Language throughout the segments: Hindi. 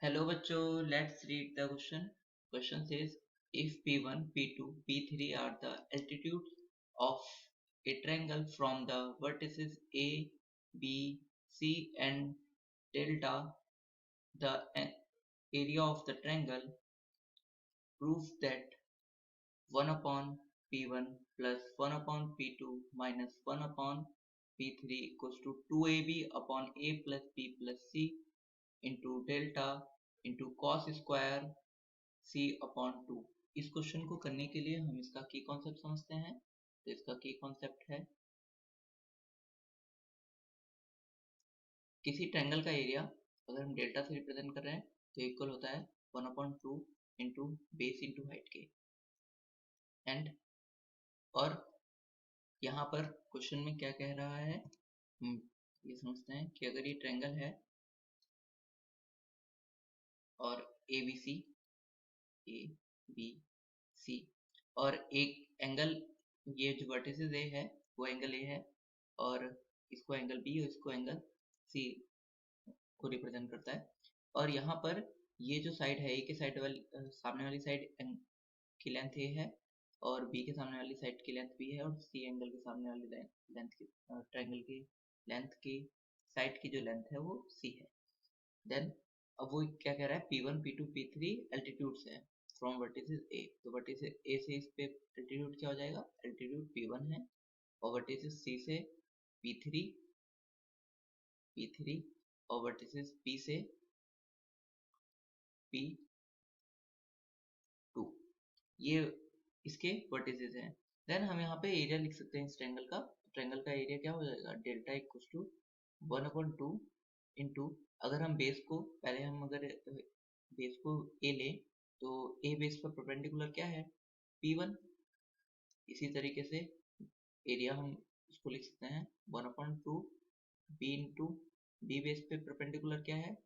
Hello बच्चों, let's read the question. Question says if P1, P2, P3 are the altitudes of a triangle from the vertices A, B, C and delta, the area of the triangle, prove that 1 upon P1 plus 1 upon P2 minus 1 upon P3 equals to 2AB upon A plus B plus C into delta into cos square C upon 2। इस क्वेश्चन को करने के लिए हम इसका की कॉन्सेप्ट समझते हैं। तो इसका की कॉन्सेप्ट है किसी ट्रायंगल का एरिया अगर हम डेल्टा से रिप्रेजेंट कर रहे हैं तो इक्वल होता है 1/2 इंटू बेस इंटू हाइट के। एंड और यहाँ पर क्वेश्चन में क्या कह रहा है हम ये समझते हैं कि अगर ये ट्रायंगल है और ए बी सी और एक एंगल, ये जो वर्टिसेस ए है वो एंगल ए है और इसको एंगल बी और इसको एंगल सी को रिप्रेजेंट करता है। और यहाँ पर ये जो साइड है, ए के साइड वाली सामने वाली साइड की लेंथ ए है और बी के सामने वाली साइड की लेंथ बी है और सी एंगल के सामने वाली लेंथ की ट्रायंगल की लेंथ की साइड की जो लेंथ है वो सी है। देन अब वो क्या कह रहा है P1, P2, P3 एल्टीट्यूड्स है फ्रॉम वर्टिसेस ए। तो वर्टिसेस ए से इस पे एल्टीट्यूड क्या हो जाएगा, एल्टीट्यूड P1 है और वर्टिसेस सी से P3 और वर्टिसेस P से P2, ये इसके वर्टिसेस हैं। देन हम यहाँ पे एरिया लिख सकते हैं इस ट्रायंगल का। ट्रायंगल का एरिया क्या हो जाएगा, डेल्टा इक्वल टू 1/2 इंटू, अगर हम बेस को पहले हम अगर बेस को ए ले तो ए बेस पर परपेंडिकुलर क्या है P1। इसी तरीके से एरिया हम इसको लिख सकते हैं 1/2 बी इंटू बी बेस पे परपेंडिकुलर क्या है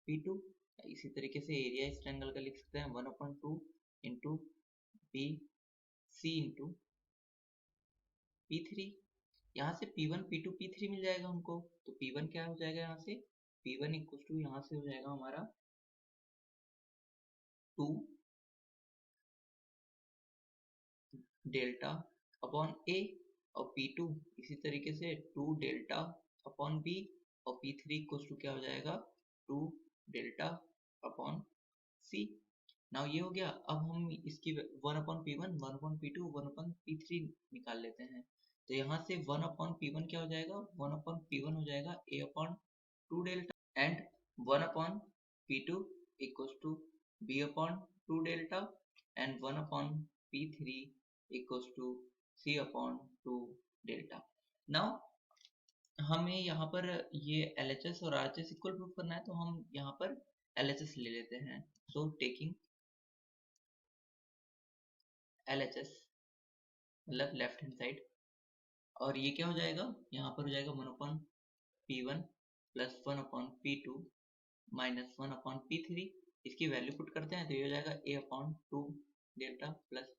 P2। इसी तरीके से एरिया इस ट्रायंगल का लिख सकते हैं 1/2 into B C into P3। यहाँ से P1, P2, P3 मिल जाएगा हमको। तो P1 क्या हो जाएगा, यहाँ से P1 इक्वल टू यहाँ से हो जाएगा हमारा 2 डेल्टा अपॉन ए और P2 इसी तरीके से 2 डेल्टा अपॉन बी और P3 इक्वल टू क्या हो जाएगा 2 डेल्टा अपॉन सी। नाउ ये हो गया। अब हम इसकी 1/P1, 1/P2, 1/P3 निकाल लेते हैं। तो यहाँ से 1/P1 क्या हो जाएगा, 1/P1 हो जाएगा A/2 delta and 1/P2 equals to B/2 delta and 1/P3 equals to C/2 delta. Now हमें यहाँ पर ये LHS और RHS इक्वल प्रूफ करना है, तो हम यहाँ पर LHS ले लेते हैं। सो टेकिंग LHS मतलब लेफ्ट हैंड साइड, और ये क्या हो जाएगा, यहाँ पर हो जाएगा 1/P1 plus 1/P2 minus 1/P3। इसकी वैल्यू पुट करते हैं तो ये हो जाएगा A/2 delta plus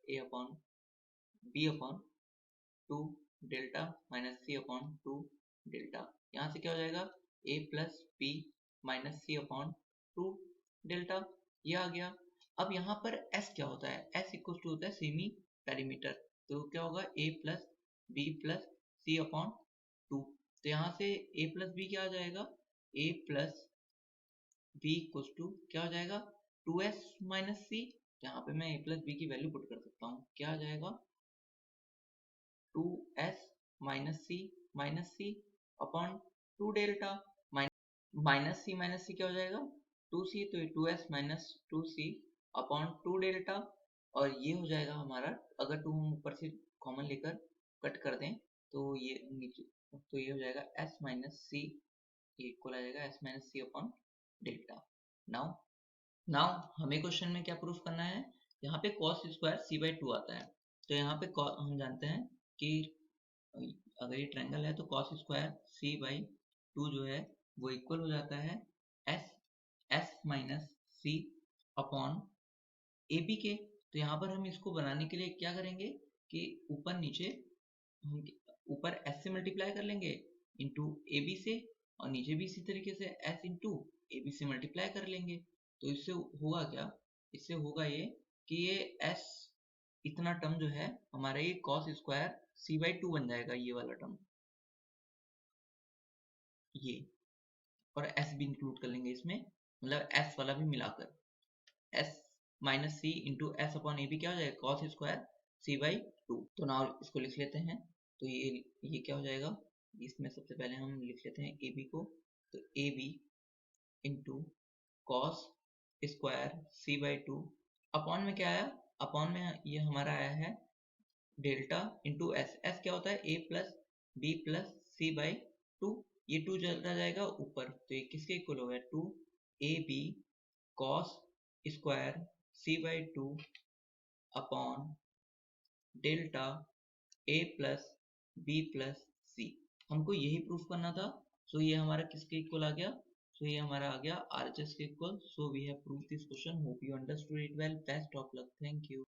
B/2 delta minus C/2 delta. यहाँ से क्या हो जाएगा A plus B minus C/2 delta, ये आ गया। अब यहाँ पर S क्या होता है, S इक्वल टू होता है सेमी पेरीमीटर। तो क्या होगा A plus B plus C/2। तो यहाँ से A प्लस B क्या आ जाएगा, A plus B equal to क्या हो जाएगा 2S माइनस C। यहाँ पे मैं A प्लस B की वैल्यू पुट कर सकता हूँ, क्या आ जाएगा 2S minus C upon 2 delta minus C क्या हो जाएगा 2C, तो 2S minus 2C upon 2 delta. और ये हो जाएगा हमारा, अगर 2 हम ऊपर से कॉमन लेकर कट कर दें तो ये नीचे, तो ये हो जाएगा S माइनस C इक्वल आ जाएगा S minus C upon delta. Now हमें क्वेश्चन में क्या प्रूफ करना है, यहाँ पे cos स्क्वायर C/2 आता है। तो यहाँ पे हम जानते हैं कि अगर ये ट्रायंगल है तो cos स्क्वायर C/2 जो है वो इक्वल हो जाता है S minus C upon AB के। तो यहाँ पर हम इसको बनाने के लिए क्या करेंगे कि ऊपर नीचे हम ऊपर S से मल्टीप्लाई कर लेंगे इंटू AB से, और नीचे भी इसी तरीके से S इंटू AB से मल्टीप्लाई कर लेंगे। तो इससे होगा क्या, इससे होगा ये कि ये s इतना टर्म जो है हमारा ये cos स्क्वायर c/2 बन जाएगा, ये वाला टर्म, ये, और s भी इंक्लूड कर लेंगे इसमें, मतलब s वाला भी मिलाकर, s minus c into s upon a b क्या हो जाएगा, cos स्क्वायर c/2। तो नाउ इसको लिख लेते हैं, तो ये क्या हो जाएगा, इसमें सबसे पहले हम लिख लेते हैं ए बी को, तो a b into cos square c/2 upon में क्या आया, अपॉन में ये हमारा आया है डेल्टा इंटू एस, एस क्या होता है a plus B plus c/2, ये 2 चलता जाएगा ऊपर, तो ये किसके इक्वल हो गया, 2ab cos square c/2 upon delta a plus B plus C. हमको यही प्रूफ करना था, सो ये हमारा किसके इक्वल आ गया, सो ये हमारा आ गया RHS के इक्वल। So we have proved this question, hope you understood it well, best of luck, thank you.